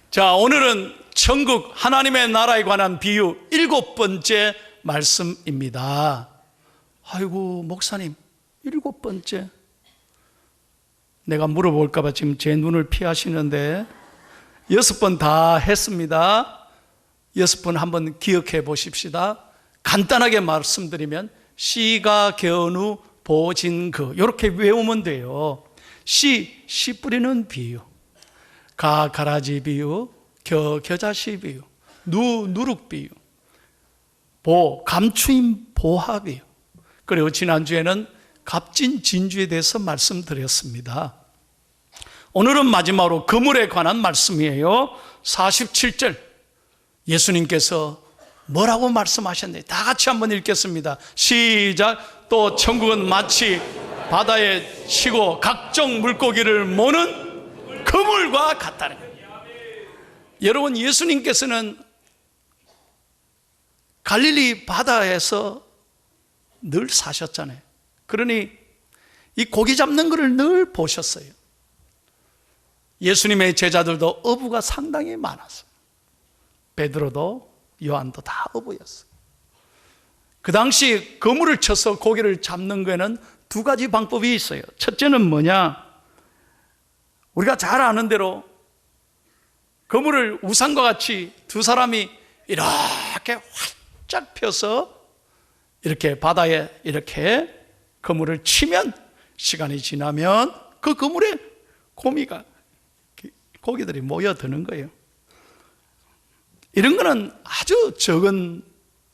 자, 오늘은 천국 하나님의 나라에 관한 비유 7번째 말씀입니다. 아이고, 목사님, 7번째. 내가 물어볼까봐 지금 제 눈을 피하시는데 6번 다 했습니다. 6번 한번 기억해 보십시다. 간단하게 말씀드리면 씨가 겨누 보진그 이렇게 외우면 돼요. 씨 뿌리는 비유, 가라지 비유, 겨자씨 비유, 누룩 비유, 감추인 보화 비유. 그리고 지난주에는 값진 진주에 대해서 말씀드렸습니다. 오늘은 마지막으로 그물에 관한 말씀이에요. 47절 예수님께서 뭐라고 말씀하셨는지 다 같이 한번 읽겠습니다. 시작. 또 천국은 마치 바다에 치고 각종 물고기를 모는 그물과 같다는 거예요. 여러분, 예수님께서는 갈릴리 바다에서 늘 사셨잖아요. 그러니 이 고기 잡는 것을 늘 보셨어요. 예수님의 제자들도 어부가 상당히 많았어요. 베드로도 요한도 다 어부였어요. 그 당시 그물을 쳐서 고기를 잡는 거에는 두 가지 방법이 있어요. 첫째는 뭐냐? 우리가 잘 아는 대로 그물을 우산과 같이 두 사람이 이렇게 활짝 펴서 이렇게 바다에 이렇게 그물을 치면 시간이 지나면 그 그물에 고기들이 모여드는 거예요. 이런 거는 아주 적은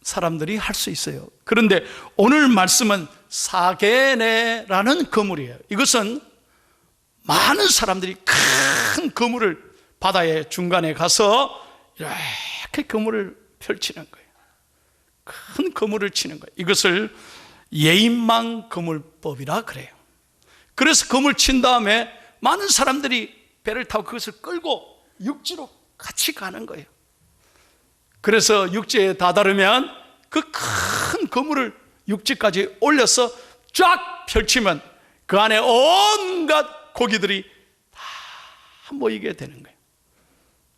사람들이 할 수 있어요. 그런데 오늘 말씀은 사게네라는 그물이에요. 이것은 많은 사람들이 큰 그물을 바다의 중간에 가서 이렇게 그물을 펼치는 거예요. 큰 그물을 치는 거예요. 이것을 예인망 그물법이라 그래요. 그래서 그물 친 다음에 많은 사람들이 배를 타고 그것을 끌고 육지로 같이 가는 거예요. 그래서 육지에 다다르면 그 큰 그물을 육지까지 올려서 쫙 펼치면 그 안에 온갖 고기들이 다 모이게 되는 거예요.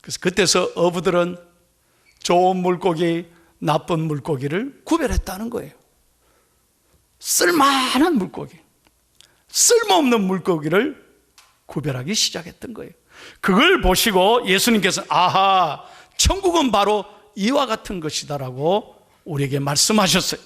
그래서 그때서 어부들은 좋은 물고기, 나쁜 물고기를 구별했다는 거예요. 쓸만한 물고기, 쓸모없는 물고기를 구별하기 시작했던 거예요. 그걸 보시고 예수님께서 아하, 천국은 바로 이와 같은 것이다라고 우리에게 말씀하셨어요.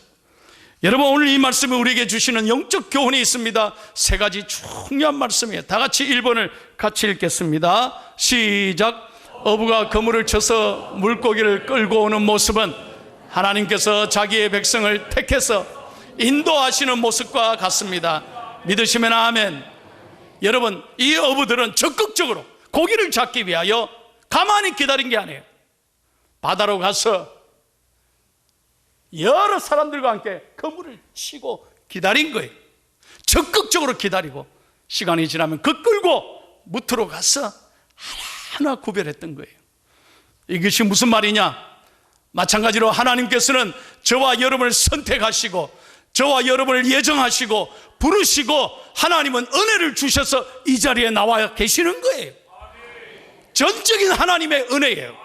여러분, 오늘 이 말씀이 우리에게 주시는 영적 교훈이 있습니다. 세 가지 중요한 말씀이에요. 다 같이 1번을 같이 읽겠습니다. 시작. 어부가 그물을 쳐서 물고기를 끌고 오는 모습은 하나님께서 자기의 백성을 택해서 인도하시는 모습과 같습니다. 믿으시면 아멘. 여러분, 이 어부들은 적극적으로 고기를 잡기 위하여 가만히 기다린 게 아니에요. 바다로 가서 여러 사람들과 함께 그물을 치고 기다린 거예요. 적극적으로 기다리고 시간이 지나면 그 끌고 무트로 가서 하나하나 구별했던 거예요. 이것이 무슨 말이냐? 마찬가지로 하나님께서는 저와 여러분을 선택하시고 저와 여러분을 예정하시고 부르시고 하나님은 은혜를 주셔서 이 자리에 나와 계시는 거예요. 전적인 하나님의 은혜예요.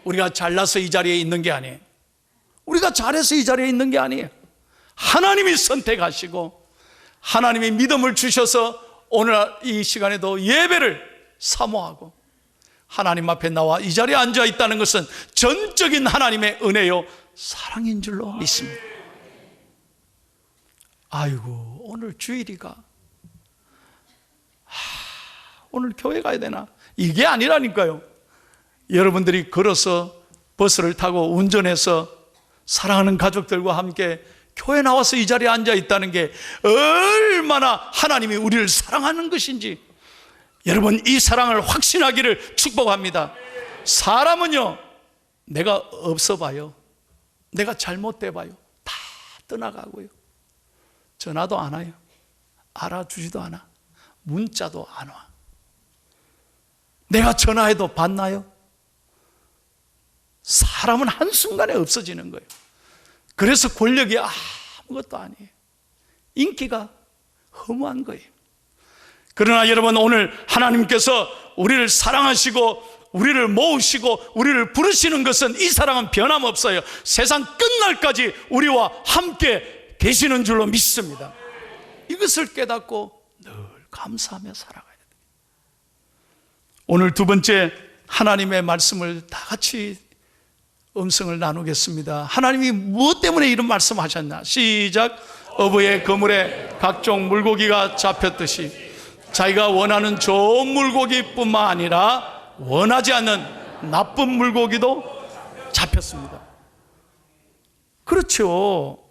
우리가 잘나서 이 자리에 있는 게 아니에요. 우리가 잘해서 이 자리에 있는 게 아니에요. 하나님이 선택하시고 하나님이 믿음을 주셔서 오늘 이 시간에도 예배를 사모하고 하나님 앞에 나와 이 자리에 앉아 있다는 것은 전적인 하나님의 은혜요 사랑인 줄로 믿습니다. 아이고, 오늘 주일이가 오늘 교회 가야 되나? 이게 아니라니까요. 여러분들이 걸어서 버스를 타고 운전해서 사랑하는 가족들과 함께 교회 나와서 이 자리에 앉아 있다는 게 얼마나 하나님이 우리를 사랑하는 것인지 여러분, 이 사랑을 확신하기를 축복합니다. 사람은요, 내가 없어 봐요, 내가 잘못돼 봐요, 다 떠나가고요, 전화도 안 와요, 알아주지도 않아, 문자도 안 와. 내가 전화해도 받나요? 사람은 한순간에 없어지는 거예요. 그래서 권력이 아무것도 아니에요. 인기가 허무한 거예요. 그러나 여러분, 오늘 하나님께서 우리를 사랑하시고 우리를 모으시고 우리를 부르시는 것은 이 사랑은 변함없어요. 세상 끝날까지 우리와 함께 계시는 줄로 믿습니다. 이것을 깨닫고 늘 감사하며 살아가야 돼요. 오늘 두 번째 하나님의 말씀을 다 같이 음성을 나누겠습니다. 하나님이 무엇 때문에 이런 말씀하셨나? 시작. 어부의 그물에 각종 물고기가 잡혔듯이 자기가 원하는 좋은 물고기뿐만 아니라 원하지 않는 나쁜 물고기도 잡혔습니다. 그렇죠.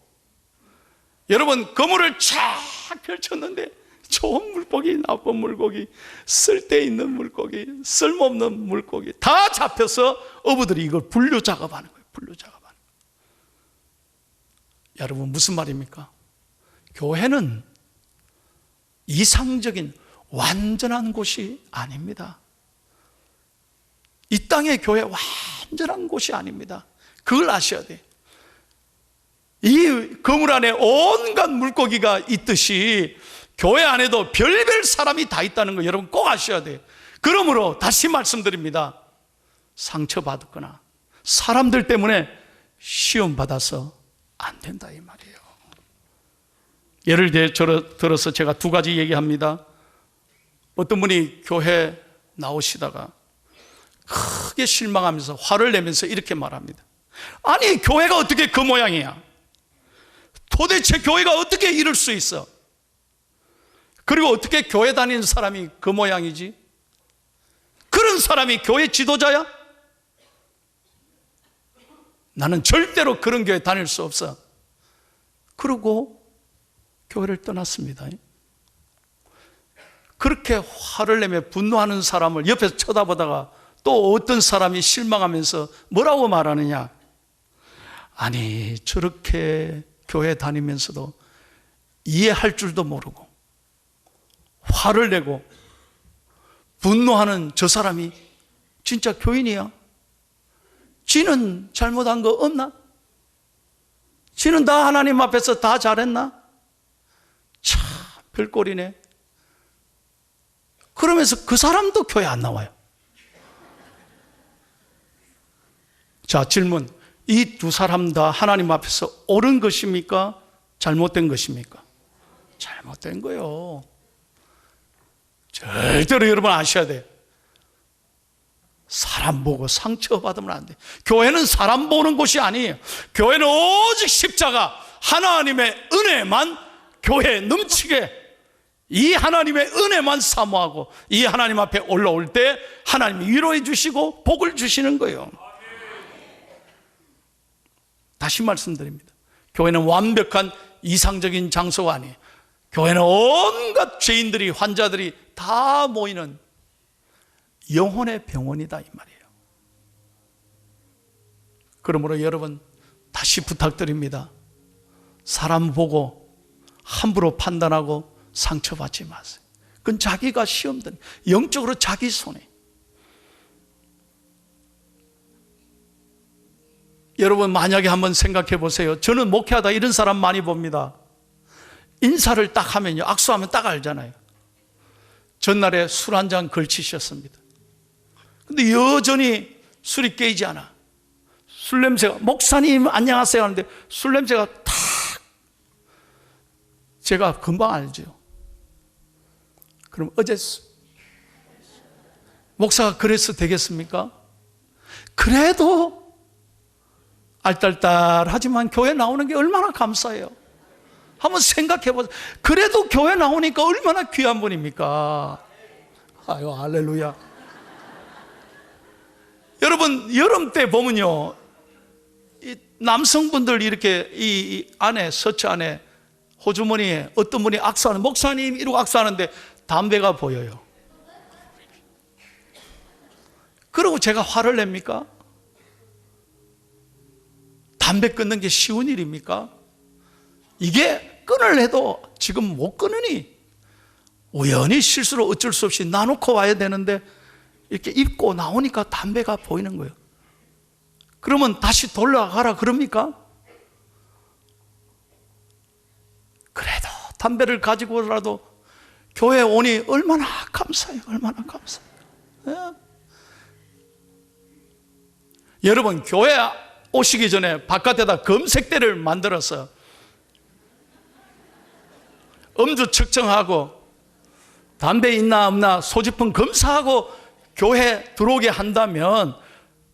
여러분, 그물을 쫙 펼쳤는데 좋은 물고기, 나쁜 물고기, 쓸데있는 물고기, 쓸모없는 물고기 다 잡혀서 어부들이 이걸 분류 작업하는 거예요. 분류 작업하는 거예요. 여러분, 무슨 말입니까? 교회는 이상적인 완전한 곳이 아닙니다. 이 땅의 교회 완전한 곳이 아닙니다. 그걸 아셔야 돼요. 이 그물 안에 온갖 물고기가 있듯이 교회 안에도 별별 사람이 다 있다는 거 여러분 꼭 아셔야 돼요. 그러므로 다시 말씀드립니다. 상처받거나 사람들 때문에 시험받아서 안 된다 이 말이에요. 예를 들어서 제가 두 가지 얘기합니다. 어떤 분이 교회 나오시다가 크게 실망하면서 화를 내면서 이렇게 말합니다. 아니, 교회가 어떻게 그 모양이야? 도대체 교회가 어떻게 이럴 수 있어? 그리고 어떻게 교회 다니는 사람이 그 모양이지? 그런 사람이 교회 지도자야? 나는 절대로 그런 교회 다닐 수 없어. 그러고 교회를 떠났습니다. 그렇게 화를 내며 분노하는 사람을 옆에서 쳐다보다가 또 어떤 사람이 실망하면서 뭐라고 말하느냐? 아니, 저렇게 교회 다니면서도 이해할 줄도 모르고 화를 내고 분노하는 저 사람이 진짜 교인이야? 지는 잘못한 거 없나? 지는 다 하나님 앞에서 다 잘했나? 참 별꼴이네. 그러면서 그 사람도 교회 안 나와요. 자, 질문. 이 두 사람 다 하나님 앞에서 옳은 것입니까? 잘못된 것입니까? 잘못된 거예요. 절대로 여러분 아셔야 돼요. 사람 보고 상처받으면 안 돼. 교회는 사람 보는 곳이 아니에요. 교회는 오직 십자가 하나님의 은혜만 교회에 넘치게, 이 하나님의 은혜만 사모하고 이 하나님 앞에 올라올 때 하나님이 위로해 주시고 복을 주시는 거예요. 다시 말씀드립니다. 교회는 완벽한 이상적인 장소가 아니에요. 교회는 온갖 죄인들이, 환자들이 다 모이는 영혼의 병원이다 이 말이에요. 그러므로 여러분 다시 부탁드립니다. 사람 보고 함부로 판단하고 상처받지 마세요. 그건 자기가 시험든 영적으로 자기 손에. 여러분 만약에 한번 생각해 보세요. 저는 목회하다 이런 사람 많이 봅니다. 인사를 딱 하면요, 악수하면 딱 알잖아요. 전날에 술 한 잔 걸치셨습니다. 근데 여전히 술이 깨지지 않아. 술 냄새가, 목사님 안녕하세요 하는데 술 냄새가 탁, 제가 금방 알죠. 그럼 어제 목사가 그래서 되겠습니까? 그래도 알딸딸하지만 교회 나오는 게 얼마나 감사해요. 한번 생각해 보세요. 그래도 교회 나오니까 얼마나 귀한 분입니까? 아유, 할렐루야. 여러분, 여름 때 보면요, 이 남성분들 이렇게 이 안에, 서치 안에, 호주머니에 어떤 분이 악수하는, 목사님 이러고 악수하는데 담배가 보여요. 그러고 제가 화를 냅니까? 담배 끊는 게 쉬운 일입니까? 이게 끊으려도 지금 못 끊으니 우연히 실수로 어쩔 수 없이 놔놓고 와야 되는데 이렇게 입고 나오니까 담배가 보이는 거예요. 그러면 다시 돌아가라 그럽니까? 그래도 담배를 가지고라도 교회에 오니 얼마나 감사해요. 얼마나 감사해요. 여러분, 교회 오시기 전에 바깥에다 검색대를 만들어서 음주 측정하고 담배 있나 없나 소지품 검사하고 교회 들어오게 한다면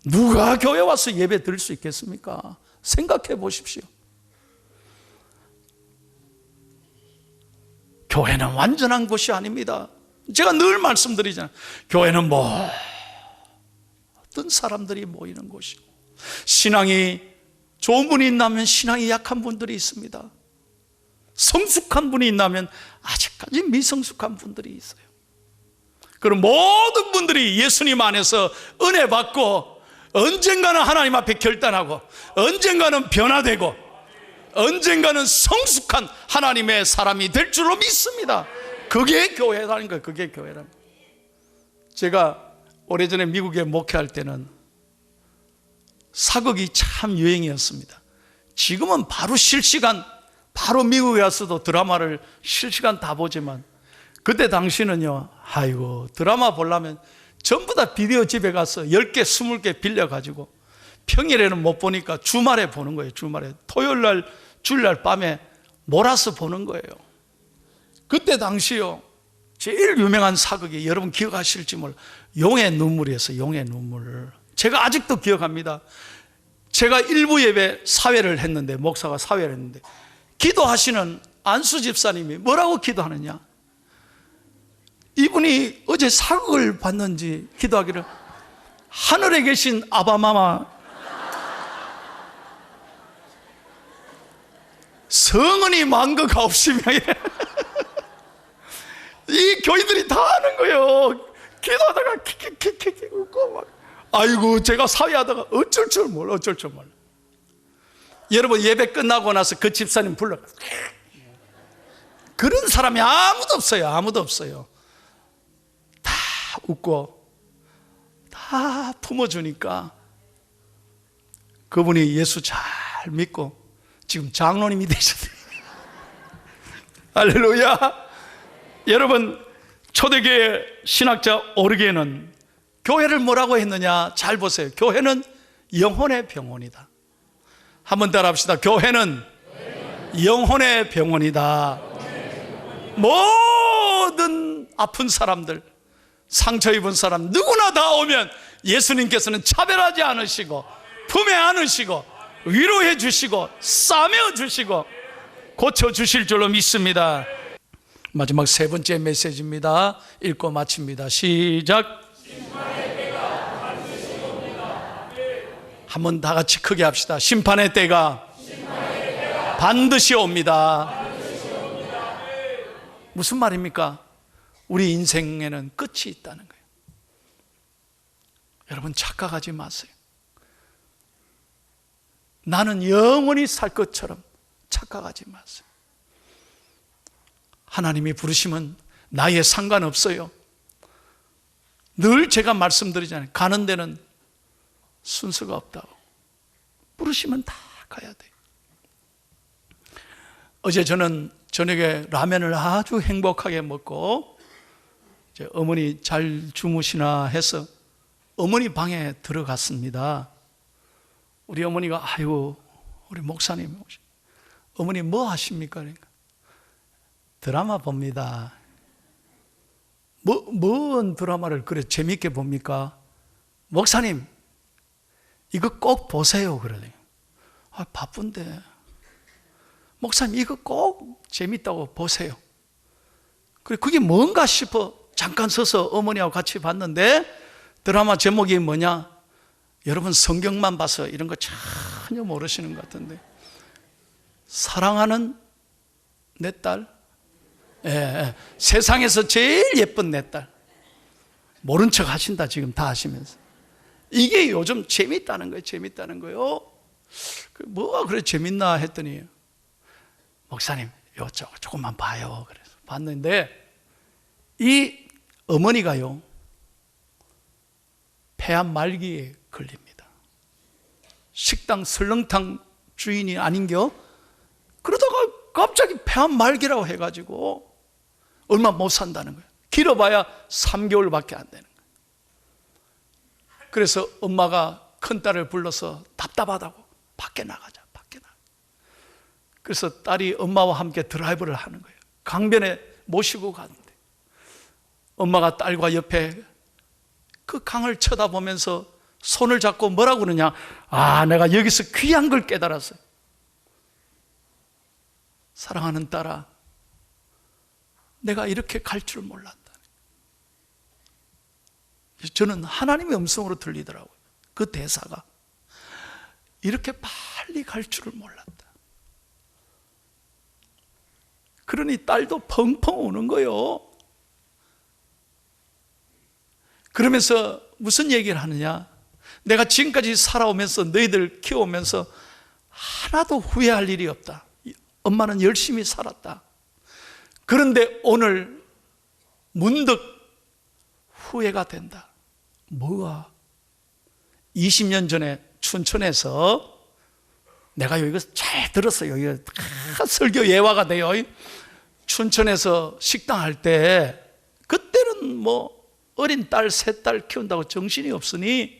누가 교회 와서 예배 드릴 수 있겠습니까? 생각해 보십시오. 교회는 완전한 곳이 아닙니다. 제가 늘 말씀드리잖아요. 교회는 모든 사람들이 모이는 곳이고, 신앙이 좋은 분이 있다면 신앙이 약한 분들이 있습니다. 성숙한 분이 있다면 아직까지 미성숙한 분들이 있어요. 그럼 모든 분들이 예수님 안에서 은혜 받고 언젠가는 하나님 앞에 결단하고 언젠가는 변화되고 언젠가는 성숙한 하나님의 사람이 될 줄로 믿습니다. 그게 교회라는 거예요. 그게 교회라는 거예요. 제가 오래전에 미국에 목회할 때는 사극이 참 유행이었습니다. 지금은 바로 실시간, 바로 미국에 와서도 드라마를 실시간 다 보지만 그때 당시는요, 아이고, 드라마 보려면 전부 다 비디오 집에 가서 10개, 20개 빌려가지고 평일에는 못 보니까 주말에 보는 거예요. 주말에. 토요일 날, 주일 날 밤에 몰아서 보는 거예요. 그때 당시요, 제일 유명한 사극이 여러분 기억하실지 몰라요. 용의 눈물이었어요. 용의 눈물. 제가 아직도 기억합니다. 제가 일부 예배 사회를 했는데, 목사가 사회를 했는데 기도하시는 안수 집사님이 뭐라고 기도하느냐, 이분이 어제 사극을 봤는지 기도하기를, 하늘에 계신 아바마마, 성은이 만극하옵시며 이 교인들이 다 하는 거예요. 기도하다가 킥킥킥킥 웃고 막. 아이고, 제가 사회하다가 어쩔 줄 몰라. 여러분, 예배 끝나고 나서 그 집사님 불러. 그런 사람이 아무도 없어요. 다 웃고 다 품어주니까 그분이 예수 잘 믿고 지금 장로님이 되셨어요. 할렐루야. 여러분, 초대교회 신학자 오르게는 교회를 뭐라고 했느냐, 잘 보세요. 교회는 영혼의 병원이다. 한번 따라 합시다. 교회는 영혼의 병원이다. 모든 아픈 사람들, 상처 입은 사람 누구나 다 오면 예수님께서는 차별하지 않으시고 품에 안으시고 위로해 주시고 싸매어 주시고 고쳐 주실 줄로 믿습니다. 마지막 세 번째 메시지입니다. 읽고 마칩니다. 시작. 한번 다 같이 크게 합시다. 심판의 때가 반드시 옵니다. 무슨 말입니까? 우리 인생에는 끝이 있다는 거예요. 여러분, 착각하지 마세요. 나는 영원히 살 것처럼 착각하지 마세요. 하나님이 부르시면 나이에 상관없어요. 늘 제가 말씀드리잖아요. 가는 데는 순서가 없다고. 부르시면 다 가야 돼요. 어제 저는 저녁에 라면을 아주 행복하게 먹고 이제 어머니 잘 주무시나 해서 어머니 방에 들어갔습니다. 우리 어머니가, 아이고, 우리 목사님, 어머니 뭐 하십니까? 그러니까 드라마 봅니다. 뭔 드라마를 그래 재밌게 봅니까? 목사님, 이거 꼭 보세요. 그러네요. 아, 바쁜데. 목사님, 이거 꼭 재밌다고 보세요. 그래, 그게 뭔가 싶어 잠깐 서서 어머니하고 같이 봤는데 드라마 제목이 뭐냐? 여러분, 성경만 봐서 이런 거 전혀 모르시는 것 같은데, 사랑하는 내 딸, 세상에서 제일 예쁜 내 딸. 모른 척 하신다 지금 다 하시면서. 이게 요즘 재밌다는 거예요. 뭐가 그래 재밌나 했더니, 목사님, 요쪽 조금만 봐요. 그래서 봤는데 이 어머니가요, 폐암 말기에 걸립니다. 식당 설렁탕 주인이 아닌겨? 그러다가 갑자기 폐암 말기라고 해가지고 얼마 못 산다는 거예요. 길어봐야 3개월밖에 안 되는 거예요. 그래서 엄마가 큰딸을 불러서 답답하다고 밖에 나가자, 밖에 나가. 그래서 딸이 엄마와 함께 드라이브를 하는 거예요. 강변에 모시고 가는데 엄마가 딸과 옆에 그 강을 쳐다보면서 손을 잡고 뭐라고 그러냐? 아, 내가 여기서 귀한 걸 깨달았어요. 사랑하는 딸아, 내가 이렇게 갈 줄 몰랐다. 저는 하나님의 음성으로 들리더라고요. 그 대사가 이렇게 빨리 갈 줄을 몰랐다. 그러니 딸도 펑펑 우는 거예요. 그러면서 무슨 얘기를 하느냐? 내가 지금까지 살아오면서 너희들 키워오면서 하나도 후회할 일이 없다. 엄마는 열심히 살았다. 그런데 오늘 문득 후회가 된다. 뭐가? 20년 전에 춘천에서 내가 여기가 잘 들었어요. 여기가 설교 예화가 돼요. 춘천에서 식당 할 때 그때는 뭐 어린 딸, 세 딸 키운다고 정신이 없으니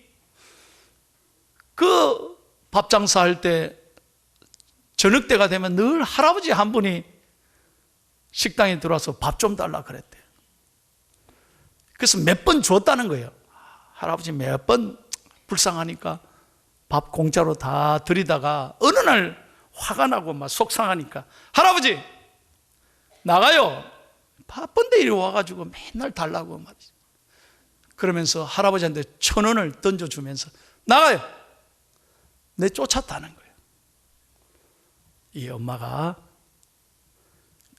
그 밥 장사할 때 저녁 때가 되면 늘 할아버지 한 분이 식당에 들어와서 밥 좀 달라 그랬대요. 그래서 몇 번 줬다는 거예요. 할아버지 몇 번 불쌍하니까 밥 공짜로 다 드리다가 어느 날 화가 나고 막 속상하니까 할아버지 나가요. 바쁜데 이리 와가지고 맨날 달라고 말이죠. 그러면서 할아버지한테 1,000원을 던져주면서 나가요. 내 쫓았다는 거예요. 이 엄마가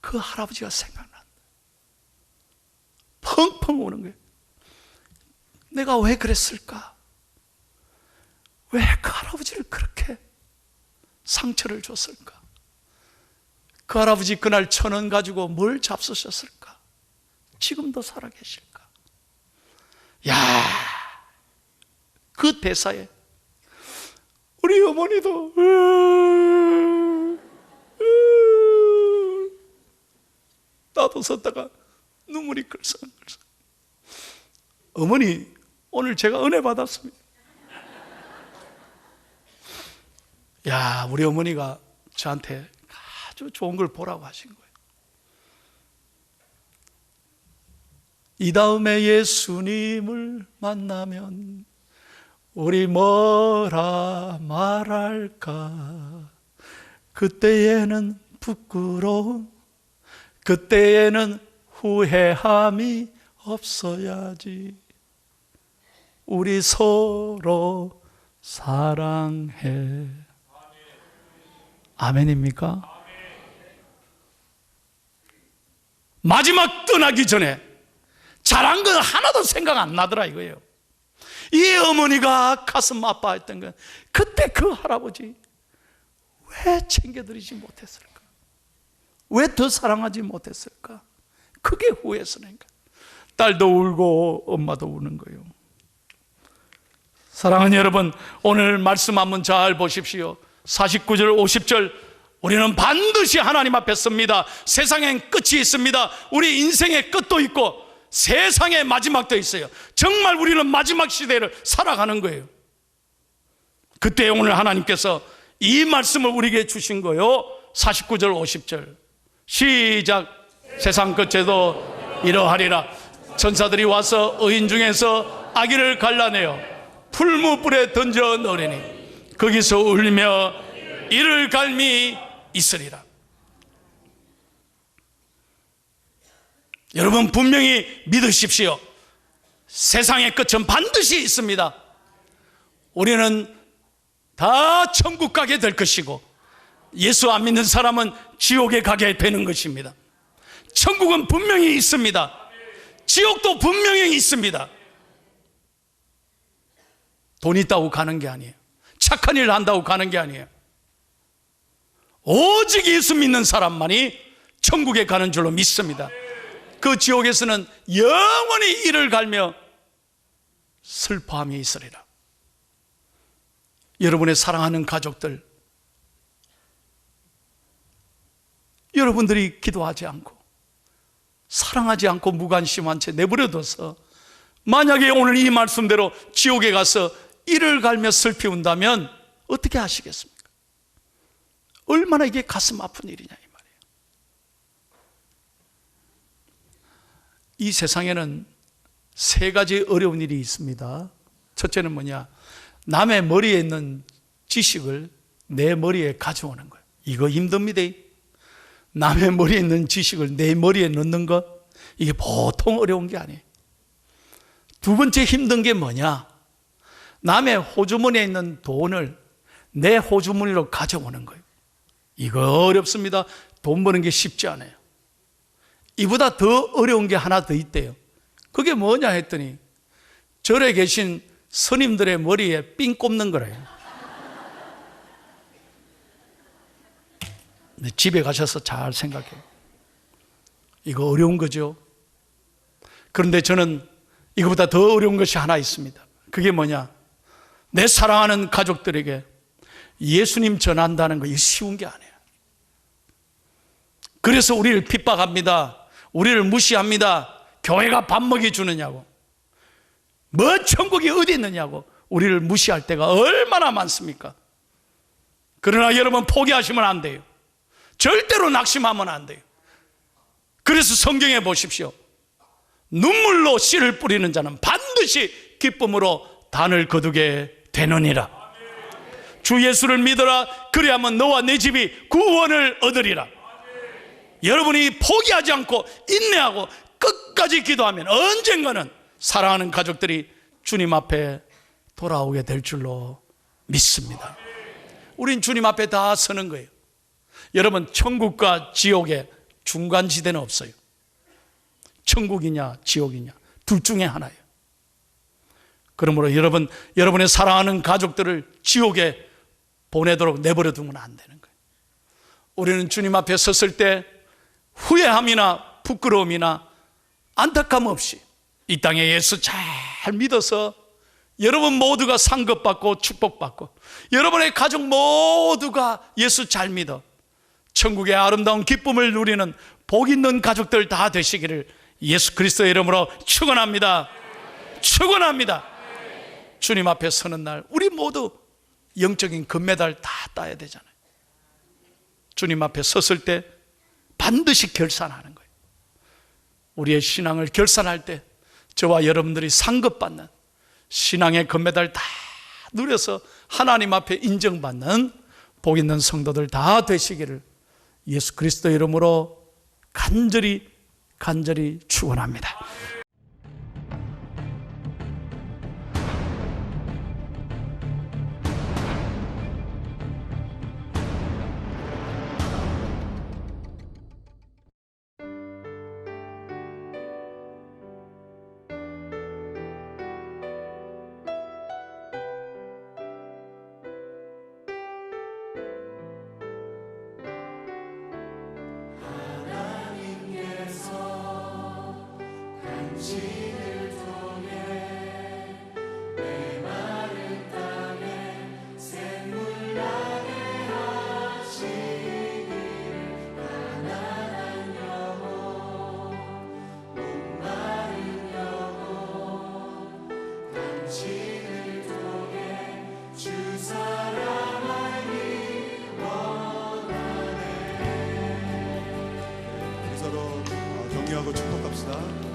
그 할아버지가 생각난다. 펑펑 우는 거예요. 내가 왜 그랬을까? 왜 그 할아버지를 그렇게 상처를 줬을까? 그 할아버지 그날 1,000원 가지고 뭘 잡수셨을까? 지금도 살아계실까? 야, 그 대사에 우리 어머니도 나도 섰다가 눈물이 글썽글썽. 어머니, 오늘 제가 은혜 받았습니다. 야, 우리 어머니가 저한테 아주 좋은 걸 보라고 하신 거예요. 이 다음에 예수님을 만나면 우리 뭐라 말할까? 그때에는 부끄러움, 그때에는 후회함이 없어야지. 우리 서로 사랑해. 아멘입니까? 마지막 떠나기 전에 잘한 건 하나도 생각 안 나더라 이거예요. 이 어머니가 가슴 아파했던 건 그때 그 할아버지 왜 챙겨드리지 못했을까? 왜 더 사랑하지 못했을까? 크게 후회했으니까. 딸도 울고 엄마도 우는 거예요. 사랑하는 여러분, 오늘 말씀 한번 잘 보십시오. 49절 50절 우리는 반드시 하나님 앞에 섭니다. 세상엔 끝이 있습니다. 우리 인생의 끝도 있고 세상의 마지막도 있어요. 정말 우리는 마지막 시대를 살아가는 거예요. 그때 오늘 하나님께서 이 말씀을 우리에게 주신 거예요. 49절 50절 시작. 세상 끝에도 이러하리라. 천사들이 와서 의인 중에서 악인을 갈라내어 풀무불에 던져 넣으리니 거기서 울며 이를 갈미 있으리라. 여러분 분명히 믿으십시오. 세상의 끝은 반드시 있습니다. 우리는 다 천국 가게 될 것이고 예수 안 믿는 사람은 지옥에 가게 되는 것입니다. 천국은 분명히 있습니다. 지옥도 분명히 있습니다. 돈 있다고 가는 게 아니에요. 착한 일 한다고 가는 게 아니에요. 오직 예수 믿는 사람만이 천국에 가는 줄로 믿습니다. 그 지옥에서는 영원히 이를 갈며 슬퍼함이 있으리라. 여러분의 사랑하는 가족들, 여러분들이 기도하지 않고 사랑하지 않고 무관심한 채 내버려둬서 만약에 오늘 이 말씀대로 지옥에 가서 이를 갈며 슬피 운다면 어떻게 하시겠습니까? 얼마나 이게 가슴 아픈 일이냐 이 말이에요. 이 세상에는 세 가지 어려운 일이 있습니다. 첫째는 뭐냐? 남의 머리에 있는 지식을 내 머리에 가져오는 거예요. 이거 힘듭니다. 남의 머리에 있는 지식을 내 머리에 넣는 것, 이게 보통 어려운 게 아니에요. 두 번째 힘든 게 뭐냐? 남의 호주머니에 있는 돈을 내 호주머니로 가져오는 거예요. 이거 어렵습니다. 돈 버는 게 쉽지 않아요. 이보다 더 어려운 게 하나 더 있대요. 그게 뭐냐 했더니 절에 계신 스님들의 머리에 삥 꼽는 거래요. 집에 가셔서 잘 생각해요. 이거 어려운 거죠. 그런데 저는 이거보다 더 어려운 것이 하나 있습니다. 그게 뭐냐? 내 사랑하는 가족들에게 예수님 전한다는 거, 이게 쉬운 게 아니에요. 그래서 우리를 핍박합니다. 우리를 무시합니다. 교회가 밥 먹여주느냐고, 뭐 천국이 어디 있느냐고 우리를 무시할 때가 얼마나 많습니까? 그러나 여러분, 포기하시면 안 돼요. 절대로 낙심하면 안 돼요. 그래서 성경에 보십시오. 눈물로 씨를 뿌리는 자는 반드시 기쁨으로 단을 거두게 되느니라. 주 예수를 믿어라. 그리하면 너와 내 집이 구원을 얻으리라. 여러분이 포기하지 않고 인내하고 끝까지 기도하면 언젠가는 사랑하는 가족들이 주님 앞에 돌아오게 될 줄로 믿습니다. 우린 주님 앞에 다 서는 거예요. 여러분, 천국과 지옥의 중간지대는 없어요. 천국이냐 지옥이냐 둘 중에 하나예요. 그러므로 여러분의 사랑하는 가족들을 지옥에 보내도록 내버려 두면 안 되는 거예요. 우리는 주님 앞에 섰을 때 후회함이나 부끄러움이나 안타까움 없이 이 땅에 예수 잘 믿어서 여러분 모두가 상급받고 축복받고 여러분의 가족 모두가 예수 잘 믿어 천국의 아름다운 기쁨을 누리는 복 있는 가족들 다 되시기를 예수 그리스도의 이름으로 축원합니다. 축원합니다. 주님 앞에 서는 날 우리 모두 영적인 금메달 다 따야 되잖아요. 주님 앞에 섰을 때 반드시 결산하는 거예요. 우리의 신앙을 결산할 때 저와 여러분들이 상급받는 신앙의 금메달 다 누려서 하나님 앞에 인정받는 복 있는 성도들 다 되시기를 예수 그리스도의 이름으로 간절히 축원합니다. 서로 격려하고 축복합시다.